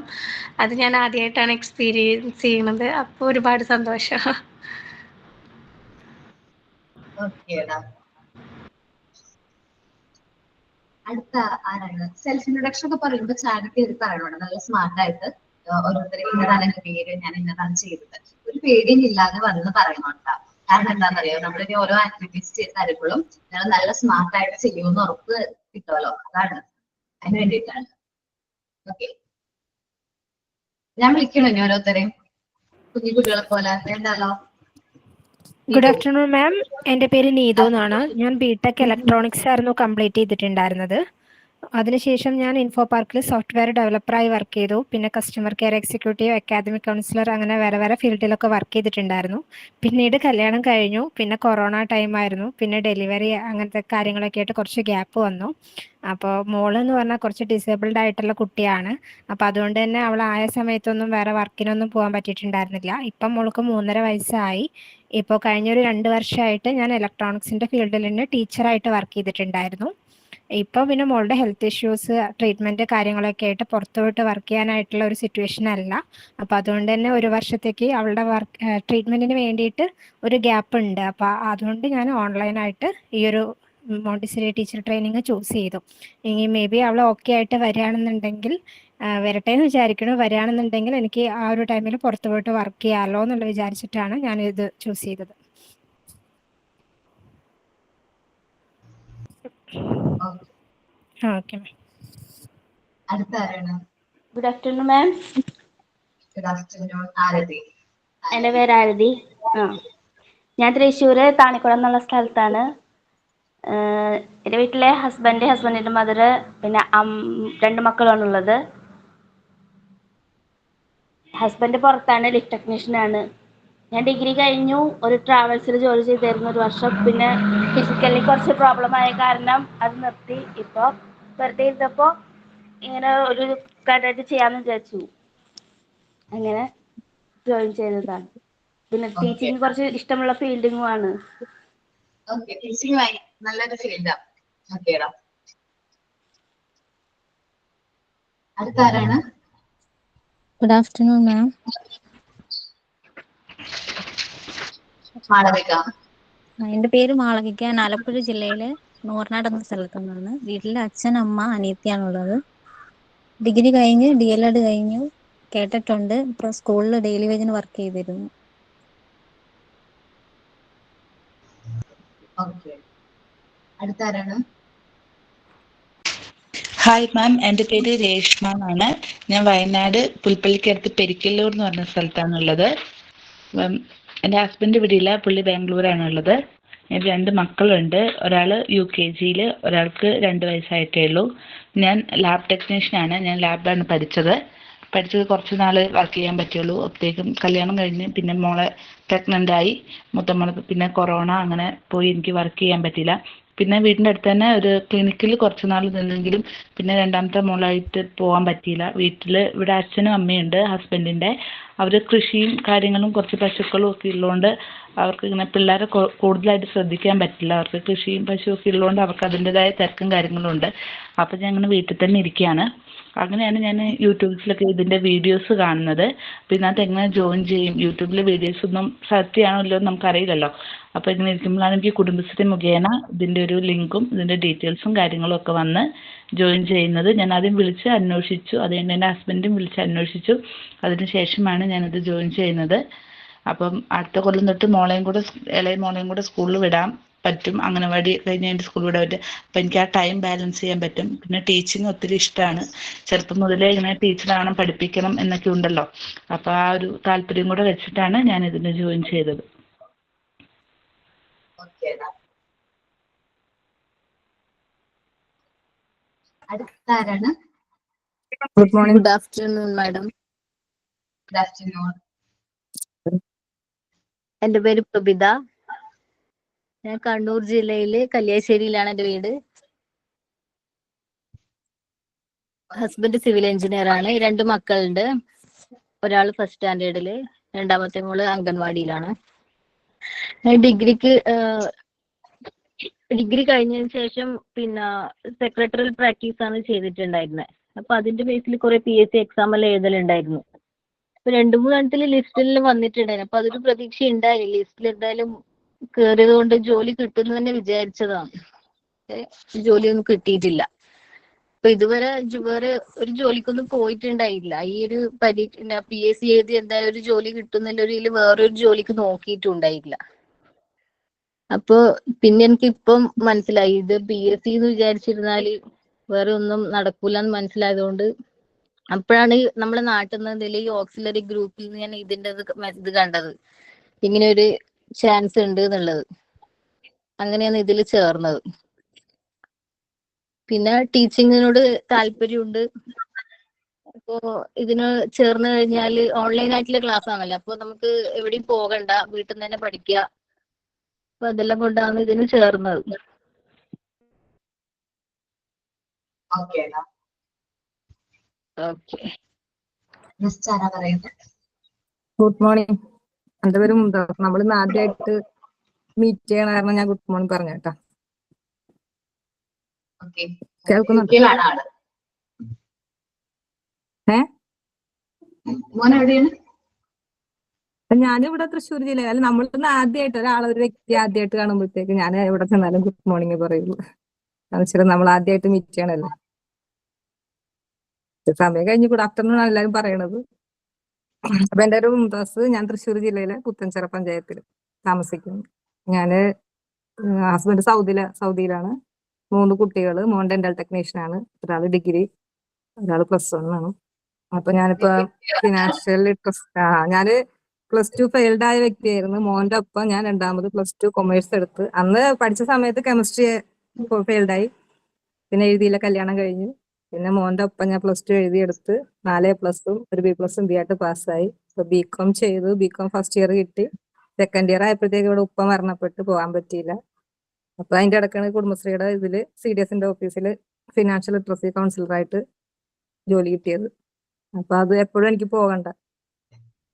അത് ഞാൻ ആദ്യമായിട്ടാണ് എക്സ്പീരിയൻസ് ചെയ്യുന്നത്. അപ്പോൾ ഒരുപാട് സന്തോഷം. ഓക്കേടാ. അടുത്ത ആരാണ്? സെൽഫ് ഇൻട്രൊഡക്ഷൻ ഒക്കെ പറയുമ്പോൾ ചാടിക്ക് ഒരു പറയണം നല്ല സ്മാർട്ട് ആയിട്ട്. ഓരോരുത്തർ ഇന്നതാണ് എന്റെ പേര്, ഞാൻ ഇന്നതാണ് ചെയ്തത്, ഒരു പേടിയും ഇല്ലാതെ വന്ന് പറയണോട്ടാ. കാരണം എന്താണെന്നറിയോ, നമ്മളിനി ഓരോ ആക്ടിവിറ്റീസ് ചെയ്ത് തരുമ്പോഴും നിങ്ങൾ നല്ല സ്മാർട്ട് ആയിട്ട് ചെയ്യുമെന്ന് ഉറപ്പ് കിട്ടുമല്ലോ, അതാണ്, അതിന് വേണ്ടിയിട്ടാണ്. ഓക്കെ, ഞാൻ വിളിക്കണോ ഇനി ഓരോരുത്തരെയും കുഞ്ഞു കുട്ടികളെ പോലെ? വേണ്ടല്ലോ. ഗുഡ് ആഫ്റ്റർനൂൺ മാം, എൻ്റെ പേര് നീതു എന്നാണ്. ഞാൻ ബിടെക് ഇലക്ട്രോണിക്സ് ആയിരുന്നു കംപ്ലീറ്റ് ചെയ്തിട്ടുണ്ടായിരുന്നത്. അതിനുശേഷം ഞാൻ ഇൻഫോ പാർക്കിൽ സോഫ്റ്റ്വെയർ ഡെവലപ്പറായി വർക്ക് ചെയ്തു. പിന്നെ customer care executive, academic councillor, അങ്ങനെ വേറെ ഫീൽഡിലൊക്കെ വർക്ക് ചെയ്തിട്ടുണ്ടായിരുന്നു. പിന്നീട് കല്യാണം കഴിഞ്ഞു. പിന്നെ കൊറോണ ടൈം ആയിരുന്നു. പിന്നെ ഡെലിവറി അങ്ങനത്തെ കാര്യങ്ങളൊക്കെ ആയിട്ട് കുറച്ച് ഗ്യാപ്പ് വന്നു. അപ്പോൾ മോളെന്ന് പറഞ്ഞാൽ കുറച്ച് ഡിസേബിൾഡ് ആയിട്ടുള്ള കുട്ടിയാണ്. അപ്പോൾ അതുകൊണ്ട് തന്നെ അവളായ സമയത്തൊന്നും വേറെ വർക്കിനൊന്നും പോകാൻ പറ്റിയിട്ടുണ്ടായിരുന്നില്ല. ഇപ്പം മോൾക്ക് 3.5 വയസ്സായി. ഇപ്പോൾ കഴിഞ്ഞൊരു 2 വർഷമായിട്ട് ഞാൻ ഇലക്ട്രോണിക്സിൻ്റെ ഫീൽഡിൽ തന്നെ ടീച്ചറായിട്ട് വർക്ക് ചെയ്തിട്ടുണ്ടായിരുന്നു. ഇപ്പോൾ പിന്നെ മോളുടെ ഹെൽത്ത് ഇഷ്യൂസ്, ട്രീറ്റ്മെൻറ്റ് കാര്യങ്ങളൊക്കെ ആയിട്ട് പുറത്തോട്ട് വർക്ക് ചെയ്യാനായിട്ടുള്ള ഒരു സിറ്റുവേഷൻ അല്ല. അപ്പോൾ അതുകൊണ്ട് തന്നെ 1 വർഷത്തേക്ക് അവളുടെ ട്രീറ്റ്മെൻറ്റിന് വേണ്ടിയിട്ട് ഒരു ഗ്യാപ്പ് ഉണ്ട്. അപ്പോൾ അതുകൊണ്ട് ഞാൻ ഓൺലൈനായിട്ട് ഈ ഒരു മോണ്ടിസറി ടീച്ചർ ട്രെയിനിങ് ചൂസ് ചെയ്തു. ഇനി മേ ബി അവൾ ഓക്കെ ആയിട്ട് വരികയാണെന്നുണ്ടെങ്കിൽ, വരട്ടെ എന്ന് വിചാരിക്കണം, വരികയാണെന്നുണ്ടെങ്കിൽ എനിക്ക് ആ ഒരു ടൈമിൽ പുറത്ത് പോയിട്ട് വർക്ക് ചെയ്യാമല്ലോ എന്നുള്ള വിചാരിച്ചിട്ടാണ് ഞാൻ ഇത് ചൂസ് ചെയ്തത്. Okay ma'am. അടുത്ത ആരാണ്? Good afternoon ma'am. Good afternoon. Arathi. എൻ്റെ പേര് ആരതി. ഞാൻ തൃശ്ശൂർ താണിക്കുളം എന്നുള്ള സ്ഥലത്താണ്. എൻ്റെ വീട്ടിലെ ഹസ്ബൻഡിൻ്റെ മദർ, പിന്നെ 2 മക്കളാണുള്ളത്. ഹസ്ബൻഡ് പുറത്താണ്, ലിഫ്റ്റ് ടെക്നീഷ്യനാണ്. ഞാൻ ഡിഗ്രി കഴിഞ്ഞു, ഒരു ട്രാവൽസിൽ ജോലി ചെയ്തിരുന്നു 1 വർഷം. പിന്നെ ഫിസിക്കലി കുറച്ച് പ്രോബ്ലം ആയ കാരണം അത് നിർത്തി. ഇപ്പോൾ വെറുതെ ഇരുന്നപ്പോൾ ഇങ്ങനെ ഒരു കാര്യമായിട്ട് ചെയ്യാമെന്ന് വിചാരിച്ചു, അങ്ങനെ ജോയിൻ ചെയ്തതാണ്. പിന്നെ ടീച്ചിങ് കുറച്ച് ഇഷ്ടമുള്ള ഫീൽഡിങ്ങുമാണ്. ഓക്കെ, ടീച്ചിങ് നല്ലൊരു ഫീൽഡാ. ഓക്കേടാ. അടുത്ത ആരാണ്? Good afternoon ma'am. മാളവിക. എൻ്റെ പേര് മാളവിക. ഞാൻ ആലപ്പുഴ ജില്ലയിലെ നൂർനാട് എന്ന സ്ഥലത്തു നിന്നാണ്. വീട്ടിൽ അച്ഛൻ, അമ്മ, അനിയത്തിയാണുള്ളത്. ഡിഗ്രി കഴിഞ്ഞ് DLED കഴിഞ്ഞു, കേട്ടിട്ടുണ്ട്. ഇപ്പോൾ സ്കൂളിൽ ഡെയിലി വേജിന് വർക്ക് ചെയ്തിരുന്നു. ഓക്കെ, അടുത്ത ആരാണ്? ഹായ് മാം, എൻ്റെ പേര് രേഷ്മ എന്നാണ്. ഞാൻ വയനാട് പുൽപ്പള്ളിക്കടുത്ത് പെരിക്കല്ലൂർ എന്ന് പറഞ്ഞ സ്ഥലത്താണുള്ളത്. എൻ്റെ ഹസ്ബൻഡ് ഇവിടെ ഇല്ല, പുള്ളി ബാംഗ്ലൂരാണുള്ളത്. എനിക്ക് 2 മക്കളുണ്ട്. ഒരാൾ UKG-യിൽ, ഒരാൾക്ക് 2 വയസ്സായിട്ടേ ഉള്ളൂ. ഞാൻ ലാബ് ടെക്നീഷ്യനാണ്. ഞാൻ ലാബാണ് പഠിച്ചത് കുറച്ച് നാൾ വർക്ക് ചെയ്യാൻ പറ്റുള്ളൂ. അപ്പോഴത്തേക്കും കല്യാണം കഴിഞ്ഞ് പിന്നെ മോളെ പ്രഗ്നൻ്റ് ആയി. മൂത്ത മോളെ പിന്നെ കൊറോണ, അങ്ങനെ പോയി എനിക്ക് വർക്ക് ചെയ്യാൻ പറ്റിയില്ല. പിന്നെ വീടിൻ്റെ അടുത്ത് തന്നെ ഒരു ക്ലിനിക്കിൽ കുറച്ച് നാൾ നിന്നെങ്കിലും പിന്നെ രണ്ടാമത്തെ മോളായിട്ട് പോകാൻ പറ്റിയില്ല. ഇവിടെ അച്ഛനും അമ്മയുണ്ട് ഹസ്ബൻഡിൻ്റെ. അവർ കൃഷിയും കാര്യങ്ങളും കുറച്ച് പശുക്കളും ഒക്കെ ഉള്ളതുകൊണ്ട് അവർക്ക് ഇങ്ങനെ പിള്ളേരെ കൂടുതലായിട്ട് ശ്രദ്ധിക്കാൻ പറ്റില്ല. അവർക്ക് കൃഷിയും പശുവും ഒക്കെ ഉള്ളതുകൊണ്ട് അവർക്ക് അതിൻ്റെതായ തിരക്കും കാര്യങ്ങളും ഉണ്ട്. അപ്പോൾ ഞാൻ ഇങ്ങനെ വീട്ടിൽ തന്നെ ഇരിക്കുകയാണ്. അങ്ങനെയാണ് ഞാൻ യൂട്യൂബിലൊക്കെ ഇതിൻ്റെ വീഡിയോസ് കാണുന്നത്. അപ്പോൾ ഇതിനകത്ത് എങ്ങനെ ജോയിൻ ചെയ്യും, യൂട്യൂബിലെ വീഡിയോസ് ഒന്നും സത്യമാണോ ഇല്ലയോ എന്ന് നമുക്കറിയില്ലല്ലോ. അപ്പോൾ ഇങ്ങനെ ഇരിക്കുമ്പോഴാണ് എനിക്ക് കുടുംബശ്രീ മുഖേന ഇതിൻ്റെ ഒരു ലിങ്കും ഇതിൻ്റെ ഡീറ്റെയിൽസും കാര്യങ്ങളും ഒക്കെ വന്ന് ജോയിൻ ചെയ്യുന്നത്. ഞാൻ ആദ്യം വിളിച്ച് അന്വേഷിച്ചു, അതുകൊണ്ട് എൻ്റെ ഹസ്ബൻഡും വിളിച്ച് അന്വേഷിച്ചു. അതിന് ശേഷമാണ് ഞാനത് ജോയിൻ ചെയ്യുന്നത്. അപ്പം അടുത്ത കൊല്ലം തൊട്ട് ഇളയ മോളെയും കൂടെ സ്കൂളിൽ വിടാൻ പറ്റും. അംഗനവാടി കഴിഞ്ഞ് എൻ്റെ സ്കൂളിൽ വിടാൻ പറ്റും. അപ്പം എനിക്ക് ആ ടൈം ബാലൻസ് ചെയ്യാൻ പറ്റും. പിന്നെ ടീച്ചിങ് ഒത്തിരി ഇഷ്ടമാണ്. ചെറുപ്പം മുതലേ ഇങ്ങനെ ടീച്ചറാകണം, പഠിപ്പിക്കണം എന്നൊക്കെ ഉണ്ടല്ലോ. അപ്പോൾ ആ ഒരു താല്പര്യം കൂടെ വെച്ചിട്ടാണ് ഞാൻ ഇതിന് ജോയിൻ ചെയ്തത്. അടുത്ത ആരാണ്? Good morning. Good afternoon madam. Good afternoon. എൻ്റെ പേര് പ്രഭിത. ഞാൻ കണ്ണൂർ ജില്ലയിലെ കല്യാശ്ശേരിയിലാണ് എൻ്റെ വീട്. ഹസ്ബൻഡ് സിവിൽ എഞ്ചിനീയർ ആണ്. 2 മക്കളുണ്ട്. ഒരാൾ ഫസ്റ്റ് സ്റ്റാൻഡേർഡിൽ, രണ്ടാമത്തെ മോള് അംഗൻവാടിയിലാണ്. ഡിഗ്രിക്ക് ഡിഗ്രി കഴിഞ്ഞതിന് ശേഷം പിന്നെ സെക്രട്ടറിയൽ പ്രാക്ടീസ് ആണ് ചെയ്തിട്ടുണ്ടായിരുന്നത്. അപ്പൊ അതിന്റെ ബേസിൽ കുറെ PSC എക്സാം എല്ലാം എഴുതലുണ്ടായിരുന്നു. ഇപ്പൊ 2-3 എണ്ണത്തിൽ ലിസ്റ്റിൽ വന്നിട്ടുണ്ടായിരുന്നു. അപ്പൊ അതൊരു പ്രതീക്ഷ ഉണ്ടായില്ല, ലിസ്റ്റിൽ എന്തായാലും കയറിയത് കൊണ്ട് ജോലി കിട്ടുമെന്ന് തന്നെ വിചാരിച്ചതാണ്. ജോലിയൊന്നും കിട്ടിയിട്ടില്ല. അപ്പൊ ഇതുവരെ വേറെ ഒരു ജോലിക്കൊന്നും പോയിട്ടുണ്ടായില്ല. ഈ ഒരു PSC എഴുതി എന്തായാലും ഒരു ജോലി കിട്ടുന്നതിൽ വേറൊരു ജോലിക്ക് നോക്കിയിട്ടുണ്ടായില്ല. അപ്പൊ പിന്നെ എനിക്ക് ഇപ്പം മനസ്സിലായി, ഇത് PSC എന്ന് വിചാരിച്ചിരുന്നാല് വേറെ ഒന്നും നടക്കൂലെന്ന് മനസ്സിലായതുകൊണ്ട് അപ്പോഴാണ് നമ്മുടെ നാട്ടിൽ നിന്ന് ഈ ഓക്സിലറി ഗ്രൂപ്പിൽ നിന്ന് ഞാൻ ഇതിന്റെ ഇത് കണ്ടത്, ഇങ്ങനെ ഒരു ചാൻസ് ഉണ്ട് എന്നുള്ളത്. അങ്ങനെയാണ് ഇതിൽ ചേർന്നത്. പിന്നെ ടീച്ചിങ്ങിനോട് താല്പര്യമുണ്ട്. അപ്പോ ഇതിന് ചേർന്ന് കഴിഞ്ഞാൽ ഓൺലൈൻ ആയിട്ടുള്ള ക്ലാസ് ആണല്ലോ, അപ്പൊ നമുക്ക് എവിടെയും പോകണ്ട, വീട്ടിൽ നിന്ന് തന്നെ പഠിക്കുക. അപ്പൊ അതെല്ലാം കൊണ്ടാണ് ഇതിന് ചേർന്നത്. Okay okay. നെക്സ്റ്റ് ആരാ പറയുന്നത്? Good morning. എന്റെ പേര് മുംതാസ്. നമ്മൾ ഇന്ന് ആദ്യമായിട്ട് മീറ്റ് ചെയ്യണ കാരണം ഞാൻ ഗുഡ് മോർണിംഗ് പറഞ്ഞു കേട്ടാ. ഓക്കെ, കേൾക്കുന്നുണ്ടോ? ആള് ഏ മോൻ എവിടെയാണ്? ഞാനിവിടെ തൃശ്ശൂർ ജില്ലയിൽ. അല്ല, നമ്മളിന്ന് ആദ്യമായിട്ട് ഒരു വ്യക്തി ആദ്യമായിട്ട് കാണുമ്പോഴത്തേക്ക് ഞാൻ എവിടെ ചെന്നാലും ഗുഡ് മോർണിംഗ് പറയുള്ളൂ. കാരണം വെച്ചാൽ നമ്മൾ ആദ്യമായിട്ട് മീറ്റ് ചെയ്യണല്ലേ. സമയം കഴിഞ്ഞ് ഗുഡ് ആഫ്റ്റർനൂൺ ആണ് എല്ലാവരും പറയണത്. അപ്പൊ എന്റെ ഒരു മുംതാസ്, ഞാൻ തൃശ്ശൂർ ജില്ലയിലെ പുത്തൻചിറ പഞ്ചായത്തിൽ താമസിക്കുന്നു. ഞാന് ഹസ്ബൻഡ് സൗദിയിലാണ്. 3 കുട്ടികൾ. മോൻ ഡെന്റൽ ടെക്നീഷ്യൻ ആണ്. ഒരാൾ ഡിഗ്രി, ഒരാൾ +1 ആണ്. അപ്പൊ ഞാനിപ്പോ ഫിനാൻഷ്യൽ ഞാന് +2 ഫെയിൽഡ് ആയ വ്യക്തിയായിരുന്നു. മോന്റെ ഒപ്പം ഞാൻ രണ്ടാമത് +2 കൊമേഴ്സ് എടുത്ത്. അന്ന് പഠിച്ച സമയത്ത് കെമിസ്ട്രി ഫെയിൽഡ് ആയി, പിന്നെ എഴുതിയില്ല, കല്യാണം കഴിഞ്ഞു. പിന്നെ മോന്റെ ഒപ്പം ഞാൻ +2 എഴുതിയെടുത്ത് 4 A+ഉം ഒരു B+ ഇന്ത്യയായിട്ട് പാസ്സായി. ഇപ്പൊ BCom ചെയ്തു. BCom ഫസ്റ്റ് ഇയർ കിട്ടി. സെക്കൻഡ് ഇയർ ആയപ്പോഴത്തേക്ക് ഇവിടെ ഉപ്പ മരണപ്പെട്ട് പോകാൻ പറ്റിയില്ല. അപ്പൊ അതിന്റെ ഇടക്കാണ് കുടുംബശ്രീയുടെ ഇതില് CDSന്റെ ഓഫീസിൽ ഫിനാൻഷ്യൽ ലിറ്ററസി കൗൺസിലറായിട്ട് ജോലി കിട്ടിയത്. അപ്പൊ അത് എപ്പോഴും എനിക്ക് പോകണ്ട,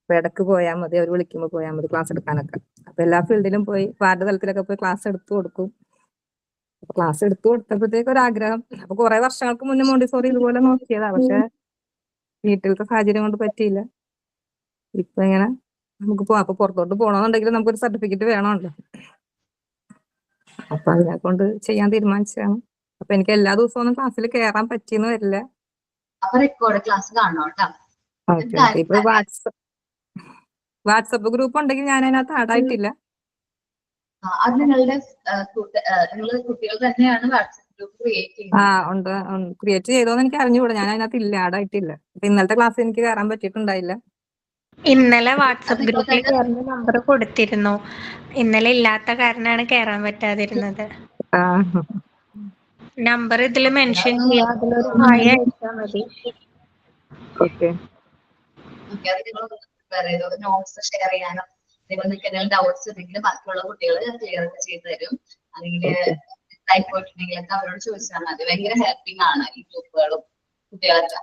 അപ്പൊ ഇടക്ക് പോയാൽ മതി, അവർ വിളിക്കുമ്പോൾ പോയാൽ മതി ക്ലാസ് എടുക്കാനൊക്കെ. അപ്പൊ എല്ലാ ഫീൽഡിലും പോയി വാർഡ് തലത്തിലൊക്കെ പോയി ക്ലാസ് എടുത്തു കൊടുക്കും. ക്ലാസ് എടുത്തു കൊടുത്തപ്പോഴത്തേക്ക് ഒരാഗ്രഹം. അപ്പൊ കുറെ വർഷങ്ങൾക്ക് മുന്നേ മോണ്ടിസോറി ഇതുപോലെ നോക്കിയതാ, പക്ഷെ വീട്ടിലത്തെ സാഹചര്യം കൊണ്ട് പറ്റിയില്ല. ഇപ്പൊ ഇങ്ങനെ നമുക്ക് അപ്പൊ പുറത്തോട്ട് പോകണമെന്നുണ്ടെങ്കിൽ നമുക്കൊരു സർട്ടിഫിക്കറ്റ് വേണമല്ലോ. അപ്പൊ അതിനെ കൊണ്ട് ചെയ്യാൻ തീരുമാനിച്ചതാണ്. അപ്പൊ എനിക്ക് എല്ലാ ദിവസവും ഒന്നും ക്ലാസ്സിൽ കയറാൻ പറ്റിയെന്ന് വരില്ല. അപ്പൊ റെക്കോർഡ് ക്ലാസ് കാണണം കേട്ടോ. ഓക്കെ. ഇപ്പൊ വാട്സപ്പ് ഗ്രൂപ്പ് ഉണ്ടെങ്കിൽ ഞാൻ അതിനകത്ത് ആഡായിട്ടില്ല. അത് നിങ്ങളുടെ കുട്ടികൾ തന്നെയാണ് വാട്സപ്പ് ഗ്രൂപ്പ് ക്രിയേറ്റ് ചെയ്യുന്നത്? ഉണ്ട്. ക്രിയേറ്റ് ചെയ്തോന്ന് എനിക്ക് അറിഞ്ഞുകൂടാ, ഞാൻ അതിനകത്ത് ഇല്ല, ആഡായിട്ടില്ല. അപ്പൊ ഇന്നലത്തെ ക്ലാസ് എനിക്ക് കയറാൻ പറ്റിയിട്ടുണ്ടായില്ല. ഇന്നലെ വാട്സപ്പ് ഗ്രൂപ്പിൽ കയറുന്ന നമ്പർ കൊടുത്തിരുന്നു. ഇന്നലെ ഇല്ലാത്ത കാരണമാണ് കയറാൻ പറ്റാതിരുന്നത്. നമ്പർ ഇതിൽ മെൻഷൻ ചെയ്യാം, അതിലൊരു ഹായ് അയച്ചാൽ മതി. ഓക്കെ. അത് നിങ്ങൾ പ്രിപ്പയർ ചെയ്തോ. നോട്ട്സ് ഷെയർ ചെയ്യാനോ നിങ്ങൾക്ക് എന്തെങ്കിലും ഡൗട്ട്സ് ഉണ്ടെങ്കിൽ ബാക്കിയുള്ള കുട്ടികൾ ക്ലിയർ ചെയ്ത് തരും. അല്ലെങ്കിൽ പോയിട്ടുണ്ടെങ്കിലൊക്കെ അവരോട് ചോദിച്ചാൽ മതി. ഭയങ്കര ഹെൽപ്പിംഗ് ആണ് ഈ ഗ്രൂപ്പുകളും കുട്ടികൾക്ക്.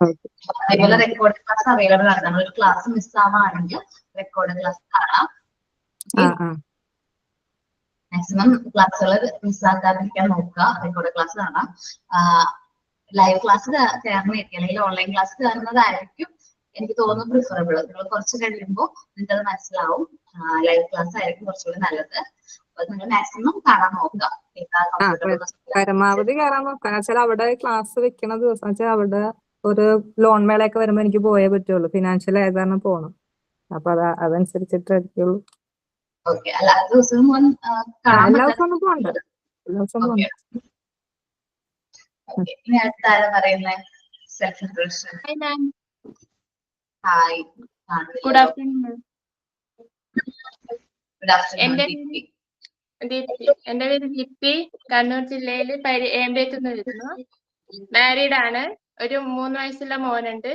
അതേപോലെ റെക്കോർഡ് ക്ലാസ് അവൈലബിൾ ആണ്. നമ്മളൊരു ക്ലാസ് മിസ്സാവാണെങ്കിൽ റെക്കോർഡ് ക്ലാസ് കാണാം. മാക്സിമം ക്ലാസ്സുകൾ മിസ്സാക്കാതിരിക്കാൻ നോക്കുക. റെക്കോർഡ് ക്ലാസ് കാണാം. ലൈവ് ക്ലാസ് കയറുന്നതായിരിക്കും, അല്ലെങ്കിൽ ഓൺലൈൻ ക്ലാസ് കയറുന്നതായിരിക്കും എനിക്ക് തോന്നുന്നു പ്രിഫറബിൾ. നിങ്ങൾ കുറച്ച് കഴിയുമ്പോൾ നിങ്ങൾക്ക് അത് മനസ്സിലാവും. ലൈവ് ക്ലാസ് ആയിരിക്കും കുറച്ചുകൂടി നല്ലത്. അപ്പൊ നിങ്ങൾ മാക്സിമം കാണാൻ നോക്കുക. പരമാവധി കയറാൻ നോക്കാം. വെച്ചാൽ അവിടെ ക്ലാസ് വെക്കണ ദിവസം വെച്ചാൽ അവിടെ ഒരു ലോൺ മേളയൊക്കെ വരുമ്പോ എനിക്ക് പോയേ പറ്റുള്ളൂ. ഫിനാൻഷ്യൽ ഏതാണ് പോണം. അപ്പൊ അതനുസരിച്ചിട്ടായിരിക്കുള്ളൂ. എല്ലാ ദിവസവും പോകണ്ട. ഇനി അടുത്ത ആരാ പറയുന്നത്? Self introduction. Hi. Good afternoon. എന്റെ പേര് ജിപ്പി. കണ്ണൂർ ജില്ലയിൽ ഏമ്പേത്തുനിന്ന് വരുന്നു. മാരീഡ് ആണ്. ഒരു 3 വയസ്സുള്ള മോനുണ്ട്.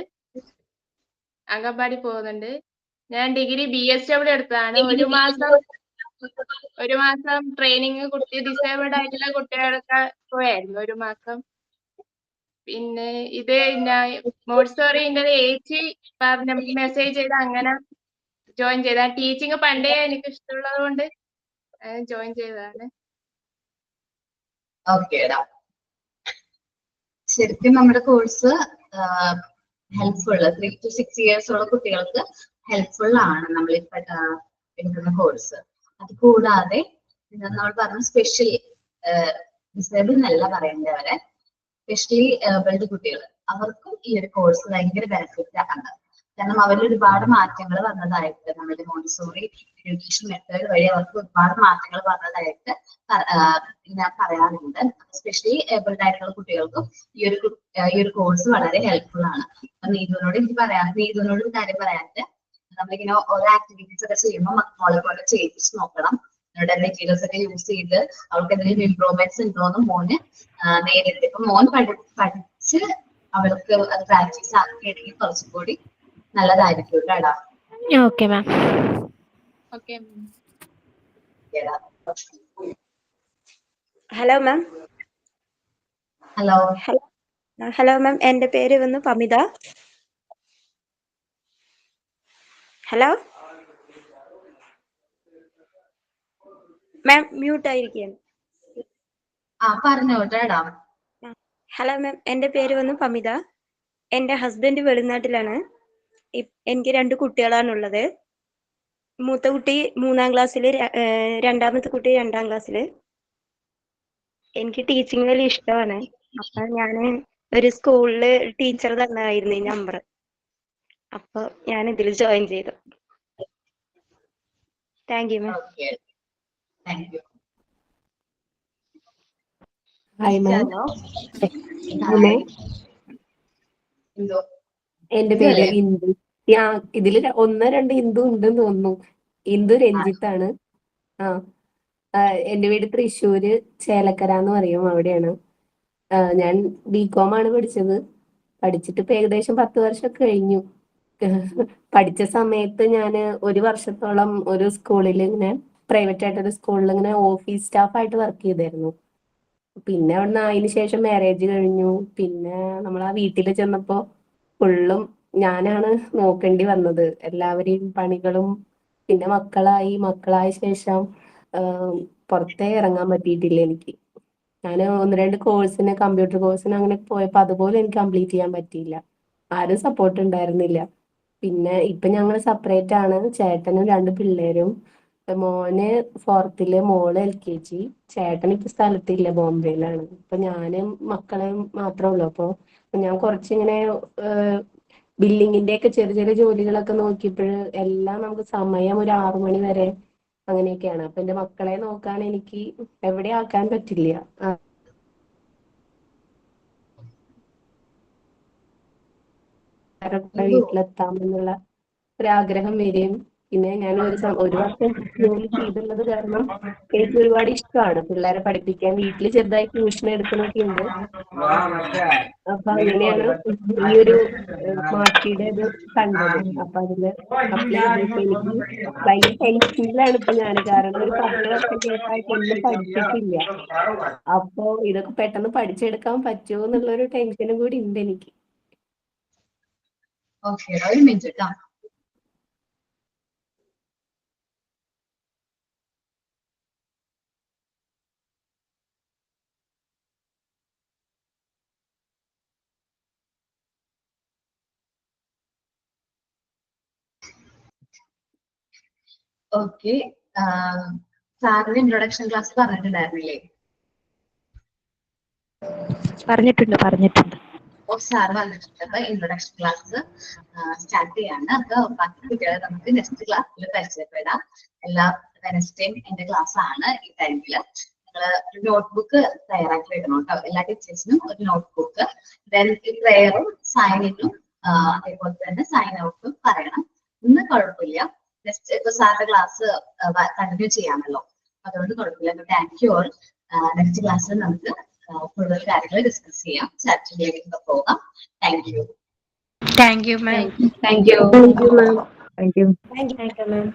അംഗൻവാടി പോകുന്നുണ്ട്. ഞാൻ ഡിഗ്രി BSW എടുത്തതാണ്. ഒരു മാസം ട്രെയിനിങ് ഡിസേബിൾഡ് ആയിട്ടുള്ള കുട്ടികൾക്ക് പോയായിരുന്നു 1 മാസം. പിന്നെ ഇത് മോണ്ടിസോറിന്റെ ഏച്ചി പറഞ്ഞ മെസ്സേജ് ചെയ്ത് അങ്ങനെ ജോയിൻ ചെയ്ത. ടീച്ചിങ് പണ്ടേ എനിക്ക് ഇഷ്ടമുള്ളത് കൊണ്ട് ജോയിൻ ചെയ്തതാണ്. ഓക്കേടാ. ശരിക്കും നമ്മുടെ കോഴ്സ് ഹെൽപ്ഫുൾ 3 to 6 years ഉള്ള കുട്ടികൾക്ക് ഹെൽപ്ഫുൾ ആണ് നമ്മൾ എടുക്കുന്ന കോഴ്സ്. അത് കൂടാതെ നമ്മൾ പറഞ്ഞ സ്പെഷ്യൽ ഡിസേബിൾ എന്നല്ല പറയേണ്ടവരെ, സ്പെഷ്യലി ഏബിൾഡ് കുട്ടികൾ, അവർക്കും ഈ ഒരു കോഴ്സ് ഭയങ്കര ബെനിഫിറ്റ് ആണ്. കാരണം അവരിൽ ഒരുപാട് മാറ്റങ്ങൾ വന്നതായിട്ട് നമ്മുടെ മോണ്ടിസോറി എഡ്യൂക്കേഷൻ മെത്തേഡ് വഴി അവർക്ക് ഒരുപാട് മാറ്റങ്ങൾ വന്നതായിട്ട് ഞാൻ പറയാറുണ്ട്. സ്പെഷ്യലി ഏബിൾഡ് ആയിട്ടുള്ള കുട്ടികൾക്കും ഈ ഒരു കോഴ്സ് വളരെ ഹെൽപ്ഫുൾ ആണ്. അപ്പൊ നീതുവിനോട് ഒരു കാര്യം പറയാനുണ്ട്. നമ്മളിങ്ങനെ ഓരോ ആക്ടിവിറ്റീസ് ഒക്കെ ചെയ്യുമ്പോൾ മോളെ പോലെ ചെയ്യിച്ച് നോക്കണം. അവരുടെ മെറ്റീരിയൽസ് ഒക്കെ യൂസ് ചെയ്ത് അവർക്ക് എന്തെങ്കിലും ഇംപ്രൂവ്മെന്റ്സ് ഉണ്ടോന്ന് മോന് നേരിട്ട് ഇപ്പൊ മോൻ പഠിച്ച് അവൾക്ക് അത് പ്രാക്ടീസ് ആക്കിയെങ്കിൽ കുറച്ചും കൂടി നല്ലതായിരിക്കും കേടാ. Okay ma'am. Hello ma'am. Hello ma'am, എൻ്റെ പേര് വന്ന് പമിത. ഹലോ മാം, മ്യൂട്ട് ആയിരിക്കുകയാണ്. പറഞ്ഞോട്ടാ. ഹലോ മാം, എൻ്റെ പേര് വന്ന് പമിത. എൻ്റെ ഹസ്ബൻഡ് വെളിനാട്ടിലാണ്. എനിക്ക് 2 കുട്ടികളാണുള്ളത്. മൂത്ത കുട്ടി 3ാം ക്ലാസ്സില്, രണ്ടാമത്തെ കുട്ടി 2ാം ക്ലാസ്സില്. എനിക്ക് ടീച്ചിങ് വലിയ ഇഷ്ടമാണ്. അപ്പൊ ഞാൻ ഒരു സ്കൂളില് ടീച്ചർ തന്നെയായിരുന്നു ഈ നമ്പർ. അപ്പൊ ഞാൻ ഇതിൽ ജോയിൻ ചെയ്തു. Thank you ma'am. Hi ma'am. എന്റെ പേര് ഇന്ദു. ഇതില് 1-2 ഇന്ദു ഉണ്ടെന്ന് തോന്നുന്നു. ഇന്ദു രഞ്ജിത്താണ്. എന്റെ വീട് തൃശ്ശൂര് ചേലക്കര എന്ന് പറയും, അവിടെയാണ്. ഞാൻ ബികോം ആണ് പഠിച്ചത്. പഠിച്ചിട്ട് ഇപ്പൊ ഏകദേശം 10 വർഷമൊക്കെ കഴിഞ്ഞു. പഠിച്ച സമയത്ത് ഞാൻ 1 വർഷത്തോളം ഒരു സ്കൂളിൽ ഇങ്ങനെ പ്രൈവറ്റ് ആയിട്ടൊരു സ്കൂളിൽ ഇങ്ങനെ ഓഫീസ് സ്റ്റാഫായിട്ട് വർക്ക് ചെയ്തായിരുന്നു. പിന്നെ അവിടുന്ന് അതിന് ശേഷം മാരേജ് കഴിഞ്ഞു. പിന്നെ നമ്മൾ ആ വീട്ടിൽ ചെന്നപ്പോ ഫുള്ളും ഞാനാണ് നോക്കേണ്ടി വന്നത്, എല്ലാവരെയും പണികളും. പിന്നെ മക്കളായ ശേഷം പുറത്തേ ഇറങ്ങാൻ പറ്റിയിട്ടില്ല എനിക്ക്. ഞാൻ 1-2 കോഴ്സിന്, കമ്പ്യൂട്ടർ കോഴ്സിന് അങ്ങനെ പോയപ്പോൾ അതുപോലെ എനിക്ക് കംപ്ലീറ്റ് ചെയ്യാൻ പറ്റിയില്ല. ആരും സപ്പോർട്ട് ഉണ്ടായിരുന്നില്ല. പിന്നെ ഇപ്പൊ ഞങ്ങൾ സെപ്പറേറ്റ് ആണ്. ചേട്ടനും 2 പിള്ളേരും. മോന് 4th, മോള് LKG. ചേട്ടൻ ഇപ്പൊ സ്ഥലത്തില്ല, ബോംബെയിലാണ്. ഇപ്പൊ ഞാനും മക്കളും മാത്രമേ ഉള്ളൂ. അപ്പൊ ഞാൻ കുറച്ചിങ്ങനെ ബില്ലിങ്ങിന്റെ ഒക്കെ ചെറിയ ചെറിയ ജോലികളൊക്കെ നോക്കിയപ്പോൾ എല്ലാം നമുക്ക് സമയം ഒരു 6 മണി വരെ അങ്ങനെയൊക്കെയാണ്. അപ്പൊ എന്റെ മക്കളെ നോക്കാൻ എനിക്ക് എവിടെ ആക്കാൻ പറ്റില്ല. വീട്ടിലെത്താമെന്നുള്ള ഒരാഗ്രഹം വരികയും പിന്നെ ഞാൻ ഒരു വർഷം ജോലി ചെയ്തുള്ളത് കാരണം എനിക്ക് ഒരുപാട് ഇഷ്ടമാണ് പിള്ളേരെ പഠിപ്പിക്കാൻ. വീട്ടിൽ ചെറുതായി ട്യൂഷൻ എടുക്കുന്നൊക്കെ ഉണ്ട്. അപ്പൊ അങ്ങനെയാണ് ഈ ഒരു മാറ്റിയുടെ ഇത് കണ്ടത്. അപ്പൊ അതില് അപ്ലൈ ചെയ്തപ്പോ എനിക്ക് ഭയങ്കര ടെൻഷനിലാണ് ഇപ്പൊ ഞാൻ. കാരണം ഒരു 10 വർഷം കേട്ടായിട്ട് ഒന്നും പഠിച്ചിട്ടില്ല. അപ്പൊ ഇതൊക്കെ പെട്ടെന്ന് പഠിച്ചെടുക്കാൻ പറ്റുമോ എന്നുള്ളൊരു ടെൻഷനും കൂടി ഉണ്ട് എനിക്ക്. ഒരു മിനിറ്റ് കേട്ടോ. ഓക്കെ, സാറിന് ഇൻട്രൊഡക്ഷൻ ക്ലാസ് പറഞ്ഞിട്ടുണ്ടായിരുന്നില്ലേ? പറഞ്ഞിട്ടുണ്ട്. സാർ വന്നിട്ടുണ്ട്. അപ്പൊ ഇൻട്രൊഡക്ഷൻ ക്ലാസ് സ്റ്റാർട്ട് ചെയ്യാണ്. അപ്പൊ ബാക്കി കുട്ടികളെ നമുക്ക് നെക്സ്റ്റ് ക്ലാസ്സിൽ പരിചയപ്പെടാം. എല്ലാ വെനസ്ഡേയും എന്റെ ക്ലാസ് ആണ് ഈ ടൈമില്. നിങ്ങള് ഒരു നോട്ട്ബുക്ക് തയ്യാറാക്കി വെക്കണം കേട്ടോ. എല്ലാ ടീച്ചേഴ്സിനും ഒരു നോട്ട്ബുക്ക്. ദെൻ പ്രെയറും സൈനിങ്ങും അതേപോലെ തന്നെ സൈൻ ഔട്ടും പറയണം. ഇന്ന് കുഴപ്പമില്ല, നെക്സ്റ്റ് ഇപ്പൊ സാറിന്റെ ക്ലാസ് കണ്ടിന്യൂ ചെയ്യാമല്ലോ, അതുകൊണ്ട് കുഴപ്പമില്ല. Thank you all. നെക്സ്റ്റ് ക്ലാസ്സിൽ നമുക്ക് കൂടുതൽ കാര്യങ്ങൾ ഡിസ്കസ് ചെയ്യാം. ചാറ്റിലേക്ക് പോകാം. Thank you. Thank you ma'am. Thank U. Thank you ma'am. Thank you ma'am.